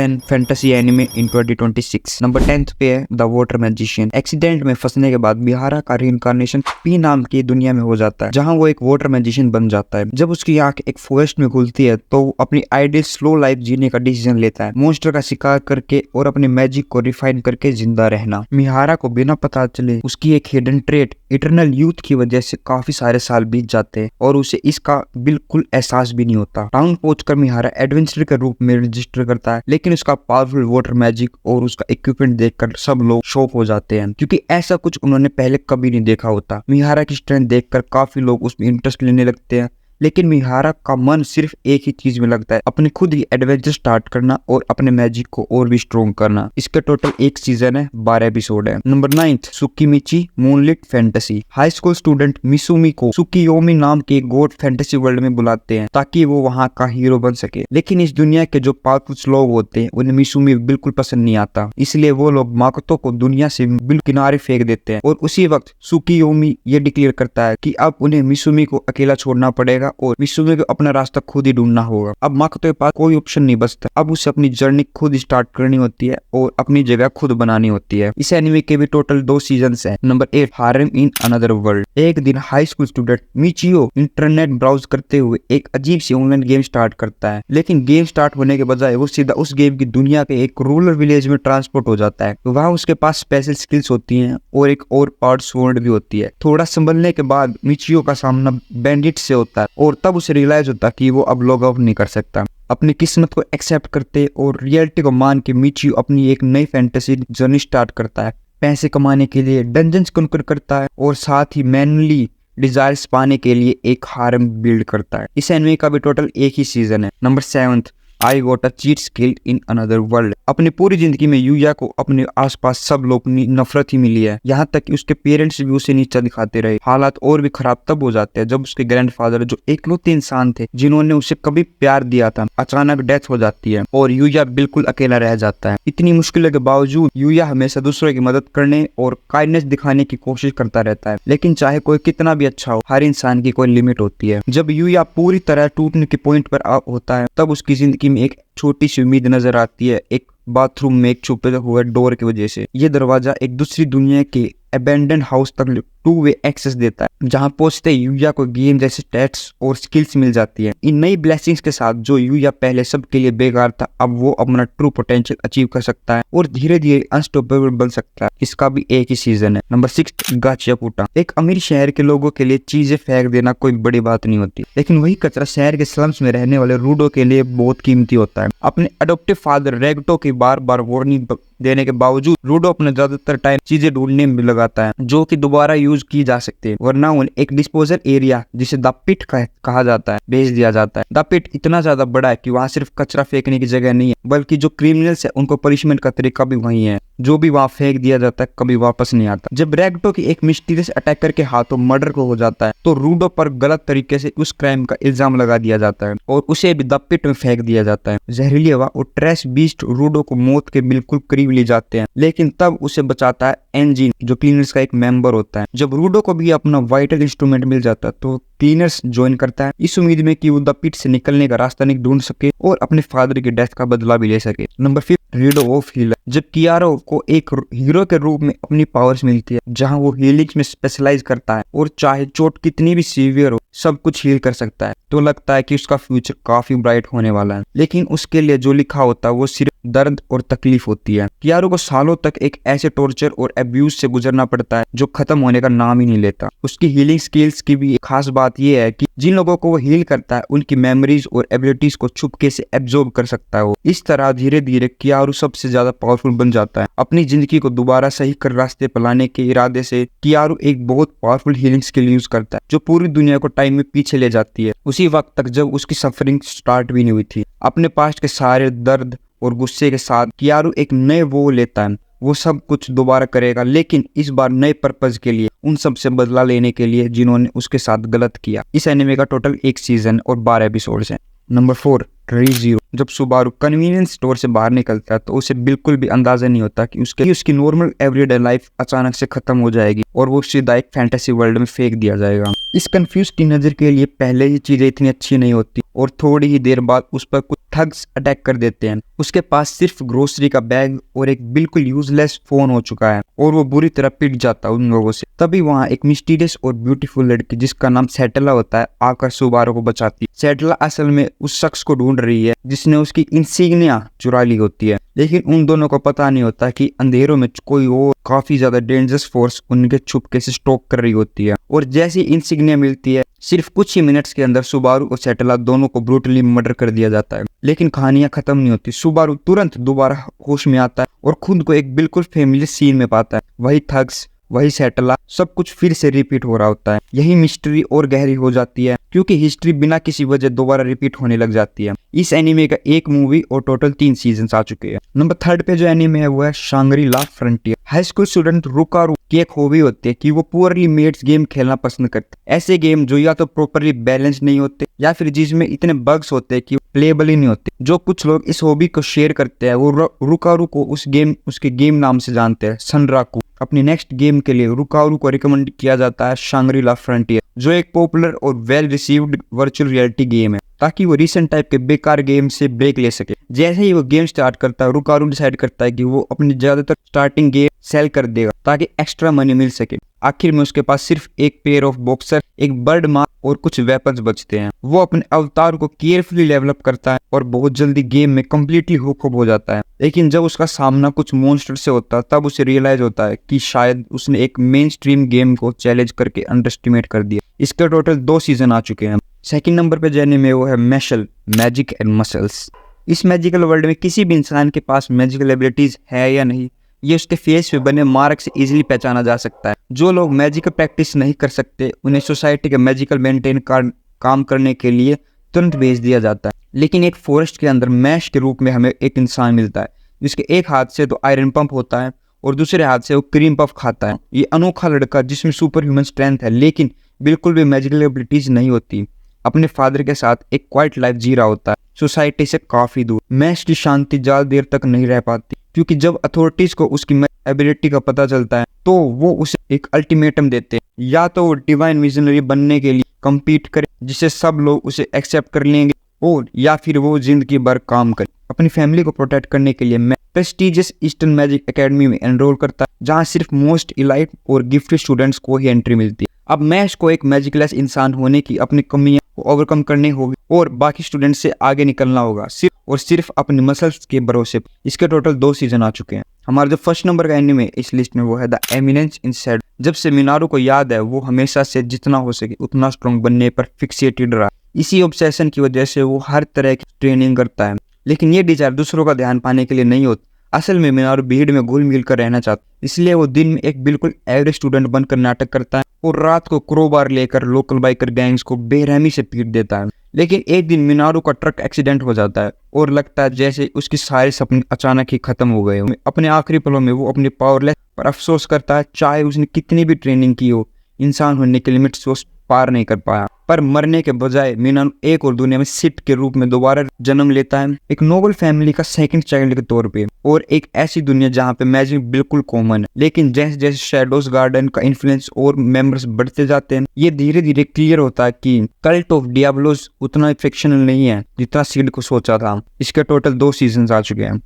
10 fantasy anime इन 2026। Number 10 पे है the water magician. Accident में फंसने के बाद मिहारा का रीइंकार्नेशन पी नाम की दुनिया में हो जाता है, जहां वो एक वाटर मैजिशियन बन जाता है। जब उसकी आंख एक फॉरेस्ट में खुलती है तो वो अपनी आइडियल स्लो लाइफ जीने का डिसीजन लेता है, मॉन्स्टर का शिकार करके और अपने मैजिक को रिफाइन करके जिंदा रहना। मिहारा को बिना पता चले उसकी एक हिडन ट्रेट इटरनल यूथ की वजह से काफी सारे साल बीत जाते हैं और उसे इसका बिल्कुल एहसास भी नहीं होता। टाउन पहुंचकर मिहारा एडवेंचर के रूप में रजिस्टर करता है, लेकिन उसका पावरफुल वाटर मैजिक और उसका इक्विपमेंट देखकर सब लोग शॉक हो जाते हैं, क्योंकि ऐसा कुछ उन्होंने पहले कभी नहीं देखा होता। मिहारा की स्ट्रेंथ देखकर काफी लोग उसमें इंटरेस्ट लेने लगते हैं, लेकिन मिहारा का मन सिर्फ एक ही चीज में लगता है, अपने खुद ही एडवेंचर स्टार्ट करना और अपने मैजिक को और भी स्ट्रॉन्ग करना। इसके टोटल एक सीजन है, 12 एपिसोड है। Number 9 Tsukimichi moonlit fantasy. High school student Misumi को सुकियोमी नाम के गॉड फैंटेसी वर्ल्ड में बुलाते हैं ताकि वो वहाँ का हीरो बन सके, लेकिन इस दुनिया के जो पावरफुल लोग होते हैं उन्हें मिसुमी बिल्कुल पसंद नहीं आता, इसलिए वो लोग माकोतो को दुनिया से बिल्कुल किनारे फेंक देते हैं। और उसी वक्त सुकियोमी ये डिक्लेयर करता है कि अब उन्हें मिसुमी को अकेला छोड़ना पड़ेगा और मिसुमी को अपना रास्ता खुद ही ढूंढना होगा। अब माकोतो के पास कोई ऑप्शन नहीं बचता, अब उसे अपनी जर्नी खुद स्टार्ट करनी होती है और अपनी जगह खुद बनानी होती है। इस एनिमे के भी टोटल 2 सीजन्स हैं। Number 8 harem in another world. एक दिन high school student Michio internet browse करते हुए एक अजीब सी ऑनलाइन गेम स्टार्ट करता है, लेकिन गेम स्टार्ट होने के बजाय वो सीधा उस गेम की दुनिया के एक रूरल विलेज में ट्रांसपोर्ट हो जाता है। तो वहाँ उसके पास स्पेशल स्किल्स होती हैं और एक और पावर्ड स्वॉर्ड भी होती है। थोड़ा संभलने के बाद मिचियो का सामना बैंडिट से होता है और तब उसे रियलाइज होता कि वो अब लॉग आउट नहीं कर सकता। अपनी किस्मत को एक्सेप्ट करते और रियलिटी को मान के मिचियो अपनी एक नई फैंटेसी जर्नी स्टार्ट करता है। पैसे कमाने के लिए डंजन्स कॉन्कर करता है और साथ ही मैनुअली डिजायर्स पाने के लिए एक हारम बिल्ड करता है। इस एनिमे का भी टोटल एक ही सीजन है। Number 7 I got a cheat skill in another world. अपनी पूरी जिंदगी में यूया को अपने आसपास सब लोग नफरत ही मिली है, यहाँ तक कि उसके पेरेंट्स भी उसे नीचा दिखाते रहे। हालात और भी खराब तब हो जाते हैं जब उसके ग्रैंडफादर, जो एकलौते इंसान थे जिन्होंने उसे कभी प्यार दिया था, अचानक डेथ हो जाती है और यूया बिल्कुल अकेला रह जाता है। इतनी मुश्किलों के बावजूद यूया हमेशा दूसरों की मदद करने और काइंडनेस दिखाने की कोशिश करता रहता है, लेकिन चाहे कोई कितना भी अच्छा हो, हर इंसान की कोई लिमिट होती है। जब यूया पूरी तरह टूटने के पॉइंट पर होता है तब उसकी जिंदगी में एक छोटी सी उम्मीद नजर आती है, एक बाथरूम में एक छुपे हुए डोर की वजह से। ये दरवाजा एक दूसरी दुनिया के अबेंडन हाउस तक 2-वे एक्सेस देता है, जहां पहुंचते यूया को गेम जैसे स्टैट्स और स्किल्स मिल जाती है। इन नई ब्लेसिंग्स के साथ जो यूया पहले सबके लिए बेकार था, अब वो अपना ट्रू पोटेंशियल अचीव कर सकता है और धीरे धीरे अनस्टॉपेबल बन सकता है। इसका भी एक ही सीजन है। नंबर 6 गाचियापुटा। एक अमीर शहर के लोगों के लिए चीजें फेंक देना कोई बड़ी बात नहीं होती, लेकिन वही कचरा शहर के स्लम्स में रहने वाले रूडो के लिए बहुत कीमती होता है। अपने अडॉप्टिव फादर रेगटो की बार बार वार्निंग देने के बावजूद रूडो अपने ज्यादातर टाइम चीजें ढूंढने में लगाता है जो कि दोबारा यूज की जा सकती है, वरना उन्हें एक डिस्पोजल एरिया जिसे द पिट कहा जाता है भेज दिया जाता है। द पिट इतना ज्यादा बड़ा है कि वहाँ सिर्फ कचरा फेंकने की जगह नहीं है, बल्कि जो क्रिमिनल्स है उनको पनिशमेंट का तरीका भी वही है। जो भी वहाँ फेंक दिया जाता है कभी वापस नहीं आता। जब रेगटो की एक मिस्टीरियस अटैकर के हाथों मर्डर को हो जाता है तो रूडो पर गलत तरीके से उस क्राइम का इल्जाम लगा दिया जाता है और उसे भी द पिट में फेंक दिया जाता है। जहरीली हवा और ट्रैश बीस्ट रूडो को मौत के बिल्कुल करीब ले जाते हैं, लेकिन तब उसे बचाता है एंजिन, जो क्लीनर्स का एक मेंबर होता है। जब रूडो को भी अपना वाइटल इंस्ट्रूमेंट मिल जाता है तो क्लीनर्स ज्वाइन करता है, इस उम्मीद में कि वो द पिट से निकलने का रास्ता नहीं ढूंढ सके और अपने फादर की डेथ का बदला भी ले सके। Number 5 redo of healer. जब कियारो को एक हीरो के रूप में अपनी पावर्स मिलती है, जहां वो हीलिंग में स्पेशलाइज करता है और चाहे चोट कितनी भी सीवियर हो सब कुछ हील कर सकता है, तो लगता है कि उसका फ्यूचर काफी ब्राइट होने वाला है। लेकिन उसके लिए जो लिखा होता है वो सिर्फ दर्द और तकलीफ होती है। कियारो को सालों तक एक ऐसे टॉर्चर और अब्यूज से गुजरना पड़ता है जो खत्म होने का नाम ही नहीं लेता। उसकी हीलिंग स्किल्स की भी एक खास बात यह है कि जिन लोगों को वो हील करता है उनकी मेमोरीज और एबिलिटीज को छुपके से एब्जॉर्ब कर सकता है वो। इस तरह धीरे धीरे कियारो सबसे ज्यादा पावरफुल बन जाता है। अपनी जिंदगी को दोबारा सही कर रास्ते पर लाने के इरादे से कियारो एक बहुत पावरफुल हीलिंग स्किल यूज करता है जो पूरी दुनिया को टाइम में पीछे ले जाती है, उसी वक्त तक जब उसकी सफरिंग स्टार्ट भी नहीं हुई थी। अपने पास्ट के सारे दर्द और गुस्से के साथ कियारो एक नए वो लेता है, वो सब कुछ दोबारा करेगा, लेकिन इस बार नए पर्पज के लिए, उन सब से बदला लेने के लिए जिन्होंने उसके साथ गलत किया। इस एनिमे का टोटल एक सीजन और 12 एपिसोड्स हैं। नंबर 4 रीज़ीरो। जब सुबारू कन्वीनियंस स्टोर से बाहर निकलता है तो उसे बिल्कुल भी अंदाजा नहीं होता कि उसकी नॉर्मल एवरीडे लाइफ अचानक से खत्म हो जाएगी और वो सीधा एक फैंटेसी वर्ल्ड में फेंक दिया जाएगा। इस कंफ्यूज टीनेजर के लिए पहले ही चीजें इतनी अच्छी नहीं होती और थोड़ी ही देर बाद उस पर कुछ थग्स अटैक कर देते हैं। उसके पास सिर्फ ग्रोसरी का बैग और एक बिल्कुल यूजलेस फोन हो चुका है और वो बुरी तरह पिट जाता है उन लोगों से। तभी वहाँ एक मिस्टीरियस और ब्यूटीफुल लड़की जिसका नाम सेटला होता है आकर सुबारू को बचाती है। सेटला असल में उस शख्स को ढूंढ रही है जिसने उसकी इंसिग्निया चुरा ली होती है, लेकिन उन दोनों को पता नहीं होता कि अंधेरों में कोई और काफी ज्यादा डेंजरस फोर्स उनके छुपके से स्टॉक कर रही होती है। और जैसी इंसिग्निया मिलती है सिर्फ कुछ ही मिनट्स के अंदर सुबारू और सेटला दोनों को ब्रूटली मर्डर कर दिया जाता है। लेकिन कहानियां खत्म नहीं होती। सुबारू तुरंत दोबारा होश में आता है और खुद को एक बिल्कुल फैमिली सीन में पाता है। वही थग्स, वही सेटला, सब कुछ फिर से रिपीट हो रहा होता है। यही मिस्ट्री और गहरी हो जाती है क्योंकि हिस्ट्री बिना किसी वजह दोबारा रिपीट होने लग जाती है। इस एनीमे का एक मूवी और टोटल 3 सीजन आ चुके हैं। नंबर 3 पे जो एनीमे है वो है शांग्री-ला फ्रंटियर। हाई स्कूल स्टूडेंट रुकारू की एक हॉबी होती है कि वो पुअरली मेड्स गेम खेलना पसंद करते हैं। ऐसे गेम जो या तो प्रॉपरली बैलेंस नहीं होते या फिर जिसमें इतने बग्स होते हैं कि प्लेएबल ही नहीं होते। जो कुछ लोग इस हॉबी को शेयर करते हैं वो रुकारू को उसके गेम नाम से जानते हैं, सनराकू। अपनी नेक्स्ट गेम के लिए रुकारू को रिकमेंड किया जाता है शांग्री-ला फ्रंटियर, जो एक पॉपुलर और well received virtual reality game है, ताकि वो रिसेंट टाइप के बेकार गेम से ब्रेक ले सके। जैसे ही वो गेम स्टार्ट करता है रुकारू डिसाइड करता है कि वो अपनी ज्यादातर स्टार्टिंग गेम सेल कर देगा ताकि एक्स्ट्रा मनी मिल सके। आखिर में उसके पास सिर्फ एक पेयर ऑफ बॉक्सर, एक बर्ड मार्क और कुछ वेपन्स बचते हैं। वो अपने अवतार को केयरफुली डेवलप करता है और बहुत जल्दी गेम में कम्प्लीटली हुक हो जाता है। लेकिन जब उसका सामना कुछ मॉन्स्टर से होता है तब उसे रियलाइज होता है कि शायद उसने एक मेन स्ट्रीम गेम को चैलेंज करके अंडरएस्टिमेट कर दिया। इसके टोटल 2 सीजन आ चुके हैं। सेकंड नंबर पे जो एनीमे वो है मैशल, मैजिक एंड मसल्स। इस मैजिकल वर्ल्ड में किसी भी इंसान के पास मैजिकल एबिलिटीज है या नहीं, ये उसके फेस पे बने मार्क से इजीली पहचाना जा सकता है। जो लोग मैजिकल प्रैक्टिस नहीं कर सकते उन्हें सोसाइटी के मैजिकल मेंटेन काम करने के लिए तुरंत भेज दिया जाता है। लेकिन एक फॉरेस्ट के अंदर मैश के रूप में हमें एक इंसान मिलता है जिसके एक हाथ से तो आयरन पंप होता है और दूसरे हाथ से वो क्रीम पफ खाता है। ये अनोखा लड़का जिसमें सुपर ह्यूमन स्ट्रेंथ है लेकिन बिल्कुल भी मैजिकल एबिलिटीज नहीं होती, अपने फादर के साथ एक क्वाइट लाइफ जी रहा होता है, सोसाइटी से काफी दूर। मैश की शांति ज्यादा देर तक नहीं रह पाती क्योंकि जब अथॉरिटीज को उसकी एबिलिटी का पता चलता है तो वो उसे एक अल्टीमेटम देते हैं, या तो वो डिवाइन विजनरी बनने के लिए कम्पीट करे जिसे सब लोग उसे एक्सेप्ट कर लेंगे, और या फिर वो जिंदगी भर काम करे। अपनी फैमिली को प्रोटेक्ट करने के लिए मैं प्रेस्टिजियस ईस्टर्न मैजिक एकेडमी में एनरोल करता है जहाँ सिर्फ मोस्ट इलाइट और गिफ्टेड स्टूडेंट्स को ही एंट्री मिलती है। अब मैश को एक मैजिकलेस इंसान होने की अपनी कमियां को ओवरकम करनी होगी और बाकी स्टूडेंट से आगे निकलना होगा सिर्फ अपने मसल्स के भरोसे। इसके टोटल 2 सीजन आ चुके हैं। हमारा जो फर्स्ट नंबर का एनीमे इस लिस्ट में वो है द एमिनेंस इन शैडो। जब से मिनारू को याद है वो हमेशा से जितना हो सके उतना स्ट्रॉन्ग बनने पर फिक्सेटेड रहा। इसी ऑब्सेशन की वजह से वो हर तरह की ट्रेनिंग करता है, लेकिन ये डिजायर दूसरों का ध्यान पाने के लिए नहीं होती। असल में मिनारू भीड़ में घुल मिल कर रहना चाहता, इसलिए वो दिन में एक बिल्कुल एवरेज स्टूडेंट बनकर नाटक करता है और रात को क्रोबार लेकर लोकल बाइकर गैंग्स को बेरहमी से पीट देता है। लेकिन एक दिन मिनारू का ट्रक एक्सीडेंट हो जाता है और लगता है जैसे उसके सारे सपने अचानक ही खत्म हो गए। अपने आखिरी पलों में वो अपने पावरलेस पर अफसोस करता है, चाहे उसने कितनी भी ट्रेनिंग की हो, इंसान होने के लिमिट्स वो पार नहीं कर पाया। पर मरने के बजाय मिनारू एक और दुनिया में सिट के रूप में दोबारा जन्म लेता है, एक नोबल फैमिली का सेकंड चाइल्ड के तौर पे, और एक ऐसी दुनिया जहाँ पे मैजिक बिल्कुल कॉमन है। लेकिन जैसे जैसे शैडोज गार्डन का इन्फ्लुएंस और मेंबर्स बढ़ते जाते हैं, ये धीरे धीरे क्लियर होता है कि कल्ट ऑफ डियाब्लोस उतना फिक्शनल नहीं है जितना सीड को सोचा था। इसके टोटल 2 सीजन आ चुके हैं।